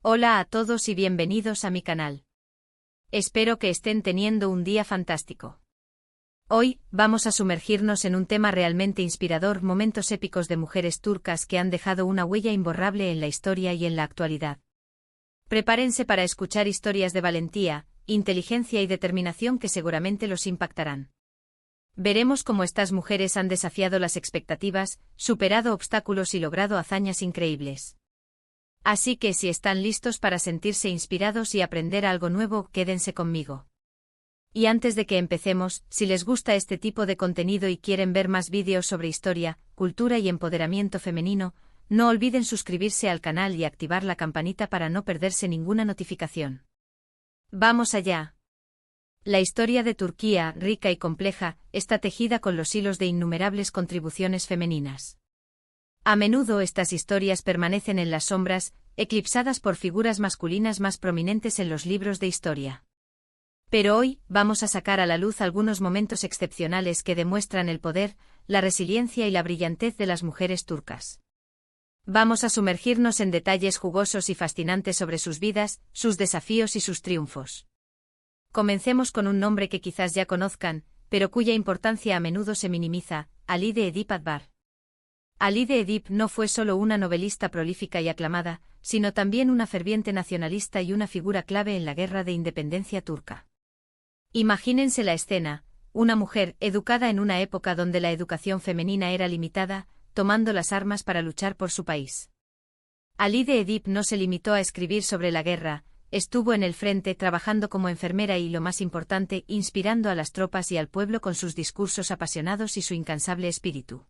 Hola a todos y bienvenidos a mi canal. Espero que estén teniendo un día fantástico. Hoy, vamos a sumergirnos en un tema realmente inspirador, momentos épicos de mujeres turcas que han dejado una huella imborrable en la historia y en la actualidad. Prepárense para escuchar historias de valentía, inteligencia y determinación que seguramente los impactarán. Veremos cómo estas mujeres han desafiado las expectativas, superado obstáculos y logrado hazañas increíbles. Así que si están listos para sentirse inspirados y aprender algo nuevo, quédense conmigo. Y antes de que empecemos, si les gusta este tipo de contenido y quieren ver más vídeos sobre historia, cultura y empoderamiento femenino, no olviden suscribirse al canal y activar la campanita para no perderse ninguna notificación. ¡Vamos allá! La historia de Turquía, rica y compleja, está tejida con los hilos de innumerables contribuciones femeninas. A menudo estas historias permanecen en las sombras, eclipsadas por figuras masculinas más prominentes en los libros de historia. Pero hoy, vamos a sacar a la luz algunos momentos excepcionales que demuestran el poder, la resiliencia y la brillantez de las mujeres turcas. Vamos a sumergirnos en detalles jugosos y fascinantes sobre sus vidas, sus desafíos y sus triunfos. Comencemos con un nombre que quizás ya conozcan, pero cuya importancia a menudo se minimiza: Halide Edip Adıvar. Halide Edip no fue solo una novelista prolífica y aclamada, sino también una ferviente nacionalista y una figura clave en la guerra de independencia turca. Imagínense la escena: una mujer educada en una época donde la educación femenina era limitada, tomando las armas para luchar por su país. Halide Edip no se limitó a escribir sobre la guerra, estuvo en el frente trabajando como enfermera y, lo más importante, inspirando a las tropas y al pueblo con sus discursos apasionados y su incansable espíritu.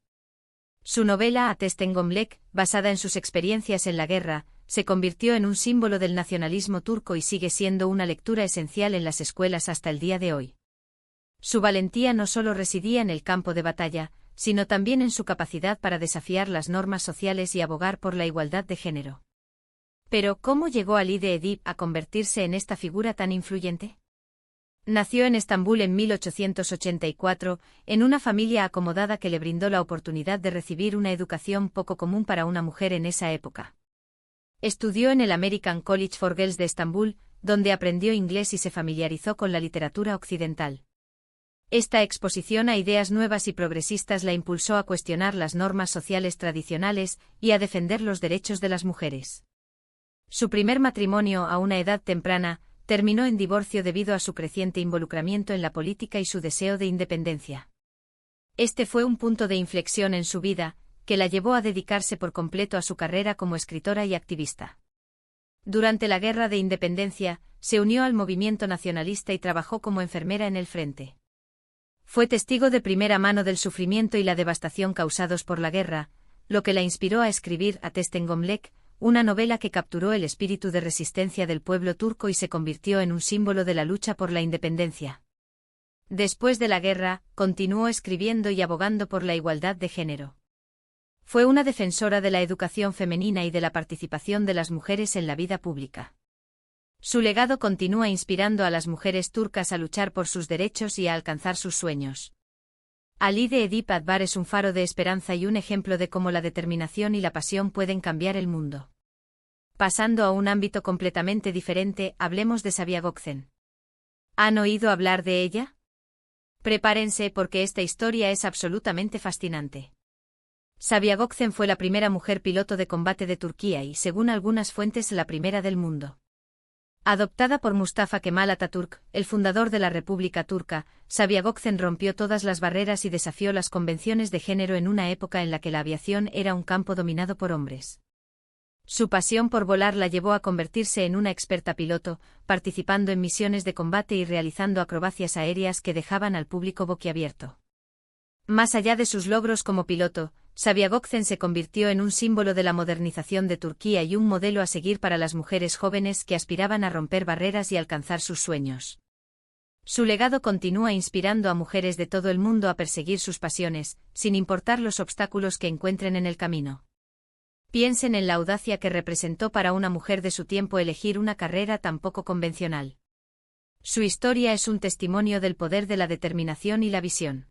Su novela Ateştengömlek, basada en sus experiencias en la guerra, se convirtió en un símbolo del nacionalismo turco y sigue siendo una lectura esencial en las escuelas hasta el día de hoy. Su valentía no solo residía en el campo de batalla, sino también en su capacidad para desafiar las normas sociales y abogar por la igualdad de género. Pero, ¿cómo llegó Halide Edip a convertirse en esta figura tan influyente? Nació en Estambul en 1884, en una familia acomodada que le brindó la oportunidad de recibir una educación poco común para una mujer en esa época. Estudió en el American College for Girls de Estambul, donde aprendió inglés y se familiarizó con la literatura occidental. Esta exposición a ideas nuevas y progresistas la impulsó a cuestionar las normas sociales tradicionales y a defender los derechos de las mujeres. Su primer matrimonio a una edad temprana terminó en divorcio debido a su creciente involucramiento en la política y su deseo de independencia. Este fue un punto de inflexión en su vida, que la llevó a dedicarse por completo a su carrera como escritora y activista. Durante la Guerra de Independencia, se unió al movimiento nacionalista y trabajó como enfermera en el frente. Fue testigo de primera mano del sufrimiento y la devastación causados por la guerra, lo que la inspiró a escribir Ateştengömlek, una novela que capturó el espíritu de resistencia del pueblo turco y se convirtió en un símbolo de la lucha por la independencia. Después de la guerra, continuó escribiendo y abogando por la igualdad de género. Fue una defensora de la educación femenina y de la participación de las mujeres en la vida pública. Su legado continúa inspirando a las mujeres turcas a luchar por sus derechos y a alcanzar sus sueños. Halide Edip Adıvar es un faro de esperanza y un ejemplo de cómo la determinación y la pasión pueden cambiar el mundo. Pasando a un ámbito completamente diferente, hablemos de Sabiha Gökçen. ¿Han oído hablar de ella? Prepárense porque esta historia es absolutamente fascinante. Sabiha Gökçen fue la primera mujer piloto de combate de Turquía y, según algunas fuentes, la primera del mundo. Adoptada por Mustafa Kemal Atatürk, el fundador de la República Turca, Sabiha Gökçen rompió todas las barreras y desafió las convenciones de género en una época en la que la aviación era un campo dominado por hombres. Su pasión por volar la llevó a convertirse en una experta piloto, participando en misiones de combate y realizando acrobacias aéreas que dejaban al público boquiabierto. Más allá de sus logros como piloto, Sabiha Gökçen se convirtió en un símbolo de la modernización de Turquía y un modelo a seguir para las mujeres jóvenes que aspiraban a romper barreras y alcanzar sus sueños. Su legado continúa inspirando a mujeres de todo el mundo a perseguir sus pasiones, sin importar los obstáculos que encuentren en el camino. Piensen en la audacia que representó para una mujer de su tiempo elegir una carrera tan poco convencional. Su historia es un testimonio del poder de la determinación y la visión.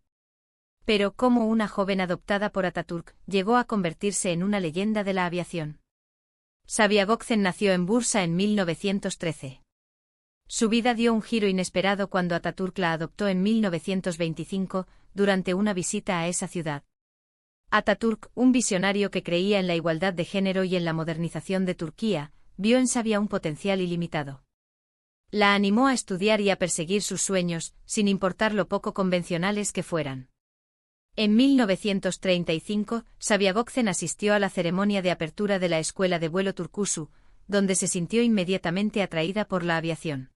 Pero, ¿cómo una joven adoptada por Atatürk llegó a convertirse en una leyenda de la aviación? Sabiha Gökçen nació en Bursa en 1913. Su vida dio un giro inesperado cuando Atatürk la adoptó en 1925, durante una visita a esa ciudad. Atatürk, un visionario que creía en la igualdad de género y en la modernización de Turquía, vio en Sabiha un potencial ilimitado. La animó a estudiar y a perseguir sus sueños, sin importar lo poco convencionales que fueran. En 1935, Sabiha Gökçen asistió a la ceremonia de apertura de la Escuela de Vuelo Turkusu, donde se sintió inmediatamente atraída por la aviación.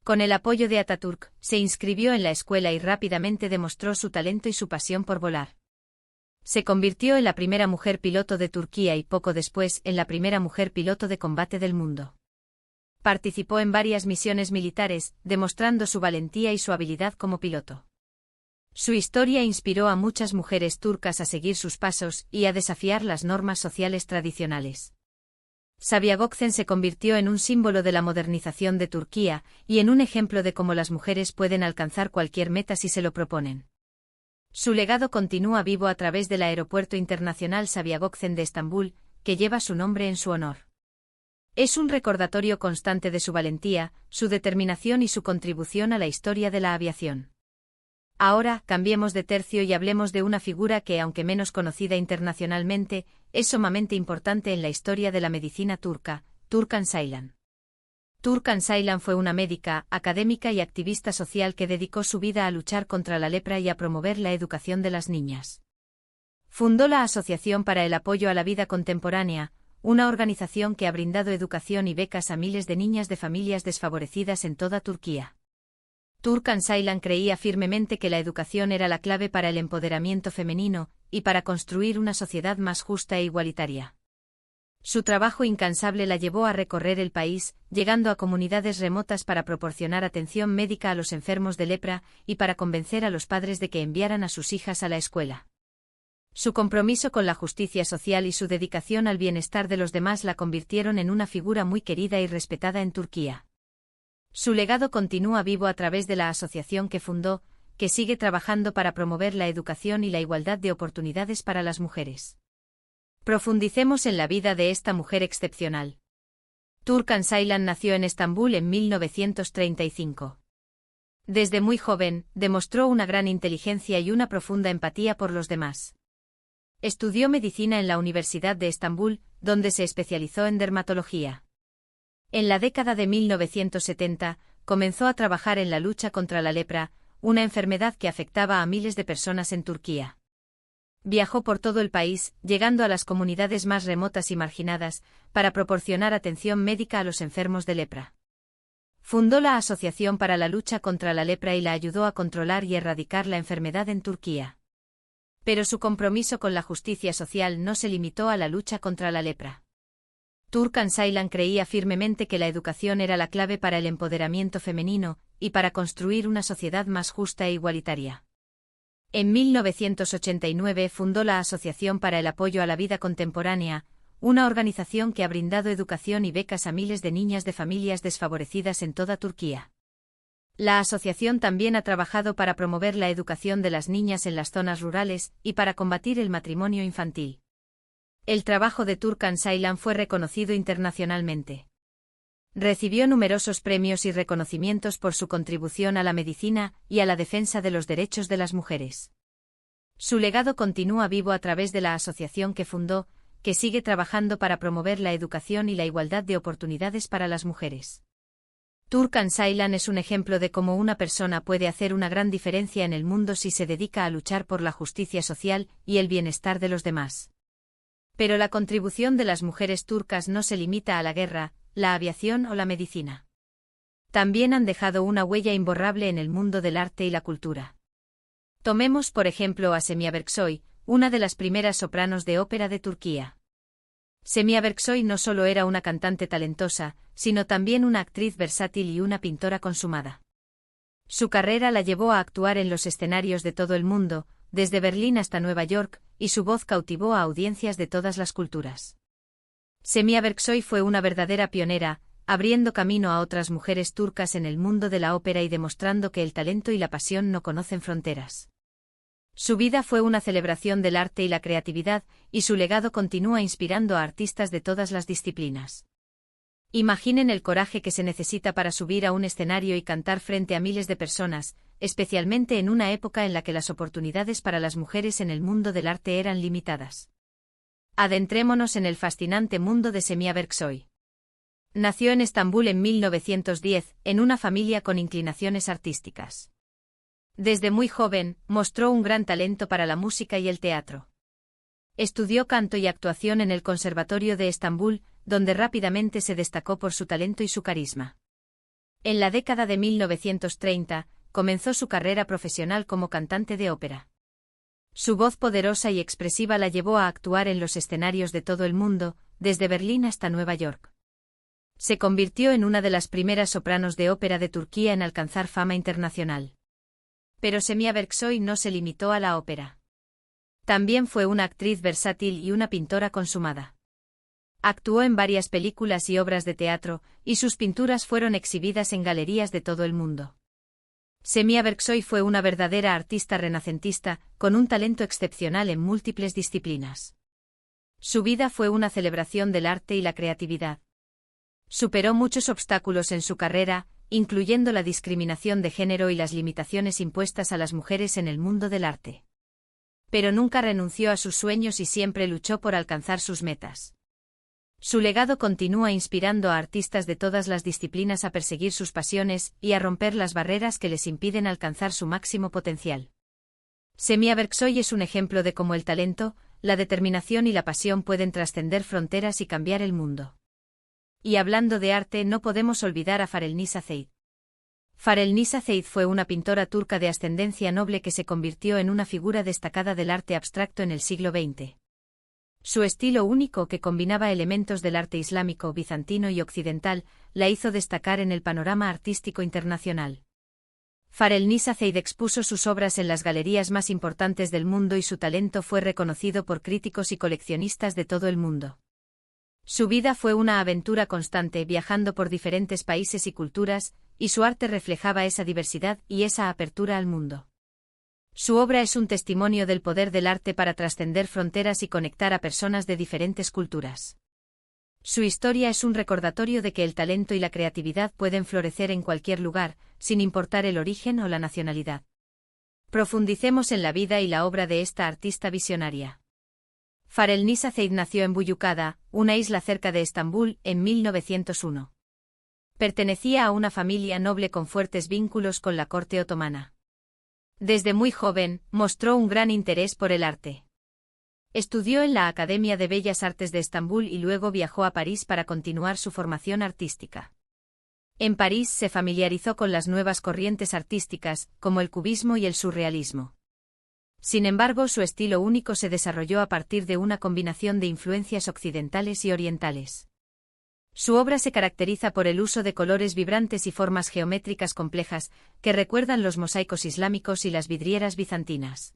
Con el apoyo de Atatürk, se inscribió en la escuela y rápidamente demostró su talento y su pasión por volar. Se convirtió en la primera mujer piloto de Turquía y poco después en la primera mujer piloto de combate del mundo. Participó en varias misiones militares, demostrando su valentía y su habilidad como piloto. Su historia inspiró a muchas mujeres turcas a seguir sus pasos y a desafiar las normas sociales tradicionales. Sabiha Gökçen se convirtió en un símbolo de la modernización de Turquía y en un ejemplo de cómo las mujeres pueden alcanzar cualquier meta si se lo proponen. Su legado continúa vivo a través del Aeropuerto Internacional Sabiha Gökçen de Estambul, que lleva su nombre en su honor. Es un recordatorio constante de su valentía, su determinación y su contribución a la historia de la aviación. Ahora, cambiemos de tercio y hablemos de una figura que, aunque menos conocida internacionalmente, es sumamente importante en la historia de la medicina turca, Turkan Saylan. Turkan Saylan fue una médica, académica y activista social que dedicó su vida a luchar contra la lepra y a promover la educación de las niñas. Fundó la Asociación para el Apoyo a la Vida Contemporánea, una organización que ha brindado educación y becas a miles de niñas de familias desfavorecidas en toda Turquía. Turkan Saylan creía firmemente que la educación era la clave para el empoderamiento femenino y para construir una sociedad más justa e igualitaria. Su trabajo incansable la llevó a recorrer el país, llegando a comunidades remotas para proporcionar atención médica a los enfermos de lepra y para convencer a los padres de que enviaran a sus hijas a la escuela. Su compromiso con la justicia social y su dedicación al bienestar de los demás la convirtieron en una figura muy querida y respetada en Turquía. Su legado continúa vivo a través de la asociación que fundó, que sigue trabajando para promover la educación y la igualdad de oportunidades para las mujeres. Profundicemos en la vida de esta mujer excepcional. Turkan Saylan nació en Estambul en 1935. Desde muy joven, demostró una gran inteligencia y una profunda empatía por los demás. Estudió medicina en la Universidad de Estambul, donde se especializó en dermatología. En la década de 1970, comenzó a trabajar en la lucha contra la lepra, una enfermedad que afectaba a miles de personas en Turquía. Viajó por todo el país, llegando a las comunidades más remotas y marginadas, para proporcionar atención médica a los enfermos de lepra. Fundó la Asociación para la Lucha contra la Lepra y la ayudó a controlar y erradicar la enfermedad en Turquía. Pero su compromiso con la justicia social no se limitó a la lucha contra la lepra. Turkan Saylan creía firmemente que la educación era la clave para el empoderamiento femenino y para construir una sociedad más justa e igualitaria. En 1989 fundó la Asociación para el Apoyo a la Vida Contemporánea, una organización que ha brindado educación y becas a miles de niñas de familias desfavorecidas en toda Turquía. La asociación también ha trabajado para promover la educación de las niñas en las zonas rurales y para combatir el matrimonio infantil. El trabajo de Turkan Saylan fue reconocido internacionalmente. Recibió numerosos premios y reconocimientos por su contribución a la medicina y a la defensa de los derechos de las mujeres. Su legado continúa vivo a través de la asociación que fundó, que sigue trabajando para promover la educación y la igualdad de oportunidades para las mujeres. Turkan Saylan es un ejemplo de cómo una persona puede hacer una gran diferencia en el mundo si se dedica a luchar por la justicia social y el bienestar de los demás. Pero la contribución de las mujeres turcas no se limita a la guerra, la aviación o la medicina. También han dejado una huella imborrable en el mundo del arte y la cultura. Tomemos por ejemplo a Semih Berksoy, una de las primeras sopranos de ópera de Turquía. Semih Berksoy no solo era una cantante talentosa, sino también una actriz versátil y una pintora consumada. Su carrera la llevó a actuar en los escenarios de todo el mundo, desde Berlín hasta Nueva York, y su voz cautivó a audiencias de todas las culturas. Semih Berksoy fue una verdadera pionera, abriendo camino a otras mujeres turcas en el mundo de la ópera y demostrando que el talento y la pasión no conocen fronteras. Su vida fue una celebración del arte y la creatividad, y su legado continúa inspirando a artistas de todas las disciplinas. Imaginen el coraje que se necesita para subir a un escenario y cantar frente a miles de personas, especialmente en una época en la que las oportunidades para las mujeres en el mundo del arte eran limitadas. Adentrémonos en el fascinante mundo de Semih Berksoy. Nació en Estambul en 1910, en una familia con inclinaciones artísticas. Desde muy joven, mostró un gran talento para la música y el teatro. Estudió canto y actuación en el Conservatorio de Estambul, donde rápidamente se destacó por su talento y su carisma. En la década de 1930, comenzó su carrera profesional como cantante de ópera. Su voz poderosa y expresiva la llevó a actuar en los escenarios de todo el mundo, desde Berlín hasta Nueva York. Se convirtió en una de las primeras sopranos de ópera de Turquía en alcanzar fama internacional. Pero Semih Berksoy no se limitó a la ópera. También fue una actriz versátil y una pintora consumada. Actuó en varias películas y obras de teatro, y sus pinturas fueron exhibidas en galerías de todo el mundo. Semih Berksoy fue una verdadera artista renacentista, con un talento excepcional en múltiples disciplinas. Su vida fue una celebración del arte y la creatividad. Superó muchos obstáculos en su carrera, incluyendo la discriminación de género y las limitaciones impuestas a las mujeres en el mundo del arte. Pero nunca renunció a sus sueños y siempre luchó por alcanzar sus metas. Su legado continúa inspirando a artistas de todas las disciplinas a perseguir sus pasiones y a romper las barreras que les impiden alcanzar su máximo potencial. Semih Berksoy es un ejemplo de cómo el talento, la determinación y la pasión pueden trascender fronteras y cambiar el mundo. Y hablando de arte, no podemos olvidar a Fahrelnisa Zeid. Fahrelnisa Zeid fue una pintora turca de ascendencia noble que se convirtió en una figura destacada del arte abstracto en el siglo XX. Su estilo único, que combinaba elementos del arte islámico, bizantino y occidental, la hizo destacar en el panorama artístico internacional. Fahrelnisa Zeid expuso sus obras en las galerías más importantes del mundo y su talento fue reconocido por críticos y coleccionistas de todo el mundo. Su vida fue una aventura constante, viajando por diferentes países y culturas, y su arte reflejaba esa diversidad y esa apertura al mundo. Su obra es un testimonio del poder del arte para trascender fronteras y conectar a personas de diferentes culturas. Su historia es un recordatorio de que el talento y la creatividad pueden florecer en cualquier lugar, sin importar el origen o la nacionalidad. Profundicemos en la vida y la obra de esta artista visionaria. Fahrelnisa Zeid nació en Buyukada, una isla cerca de Estambul, en 1901. Pertenecía a una familia noble con fuertes vínculos con la corte otomana. Desde muy joven, mostró un gran interés por el arte. Estudió en la Academia de Bellas Artes de Estambul y luego viajó a París para continuar su formación artística. En París se familiarizó con las nuevas corrientes artísticas, como el cubismo y el surrealismo. Sin embargo, su estilo único se desarrolló a partir de una combinación de influencias occidentales y orientales. Su obra se caracteriza por el uso de colores vibrantes y formas geométricas complejas, que recuerdan los mosaicos islámicos y las vidrieras bizantinas.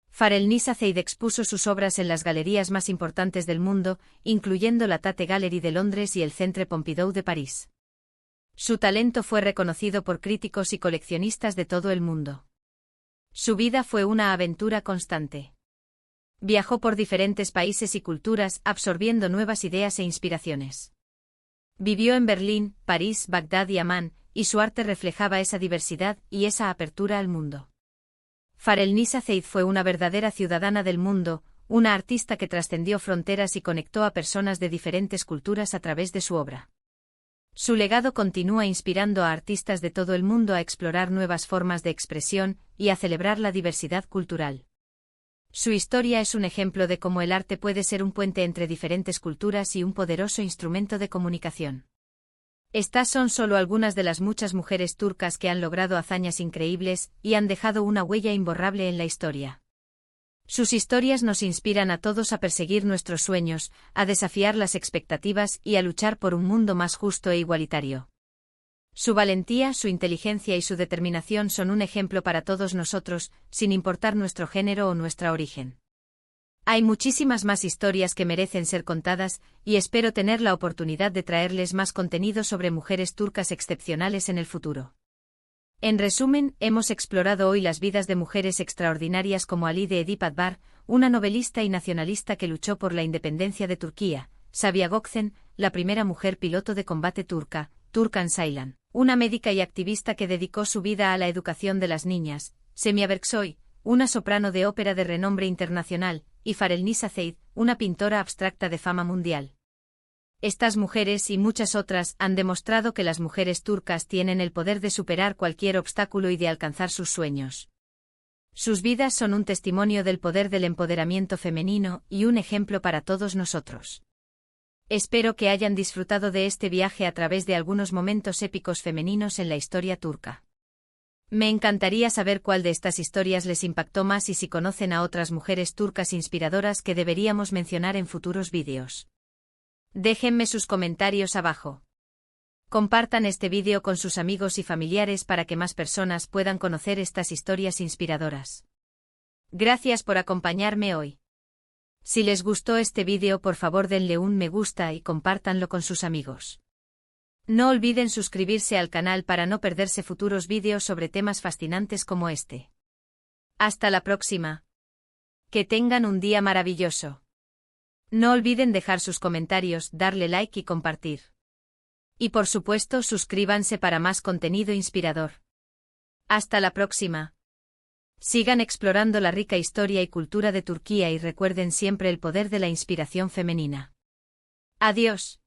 Fahrelnisa Zeid expuso sus obras en las galerías más importantes del mundo, incluyendo la Tate Gallery de Londres y el Centre Pompidou de París. Su talento fue reconocido por críticos y coleccionistas de todo el mundo. Su vida fue una aventura constante. Viajó por diferentes países y culturas, absorbiendo nuevas ideas e inspiraciones. Vivió en Berlín, París, Bagdad y Amán, y su arte reflejaba esa diversidad y esa apertura al mundo. Fahrelnisa Zeid fue una verdadera ciudadana del mundo, una artista que trascendió fronteras y conectó a personas de diferentes culturas a través de su obra. Su legado continúa inspirando a artistas de todo el mundo a explorar nuevas formas de expresión y a celebrar la diversidad cultural. Su historia es un ejemplo de cómo el arte puede ser un puente entre diferentes culturas y un poderoso instrumento de comunicación. Estas son solo algunas de las muchas mujeres turcas que han logrado hazañas increíbles y han dejado una huella imborrable en la historia. Sus historias nos inspiran a todos a perseguir nuestros sueños, a desafiar las expectativas y a luchar por un mundo más justo e igualitario. Su valentía, su inteligencia y su determinación son un ejemplo para todos nosotros, sin importar nuestro género o nuestro origen. Hay muchísimas más historias que merecen ser contadas, y espero tener la oportunidad de traerles más contenido sobre mujeres turcas excepcionales en el futuro. En resumen, hemos explorado hoy las vidas de mujeres extraordinarias como Ali de Edip Adbar, una novelista y nacionalista que luchó por la independencia de Turquía, Sabiha Gökçen, la primera mujer piloto de combate turca, Turkan Saylan, una médica y activista que dedicó su vida a la educación de las niñas, Semih Berksoy, una soprano de ópera de renombre internacional, y Farelnisa Zeid, una pintora abstracta de fama mundial. Estas mujeres y muchas otras han demostrado que las mujeres turcas tienen el poder de superar cualquier obstáculo y de alcanzar sus sueños. Sus vidas son un testimonio del poder del empoderamiento femenino y un ejemplo para todos nosotros. Espero que hayan disfrutado de este viaje a través de algunos momentos épicos femeninos en la historia turca. Me encantaría saber cuál de estas historias les impactó más y si conocen a otras mujeres turcas inspiradoras que deberíamos mencionar en futuros vídeos. Déjenme sus comentarios abajo. Compartan este vídeo con sus amigos y familiares para que más personas puedan conocer estas historias inspiradoras. Gracias por acompañarme hoy. Si les gustó este vídeo, por favor denle un me gusta y compártanlo con sus amigos. No olviden suscribirse al canal para no perderse futuros vídeos sobre temas fascinantes como este. Hasta la próxima. Que tengan un día maravilloso. No olviden dejar sus comentarios, darle like y compartir. Y por supuesto, suscríbanse para más contenido inspirador. Hasta la próxima. Sigan explorando la rica historia y cultura de Turquía y recuerden siempre el poder de la inspiración femenina. Adiós.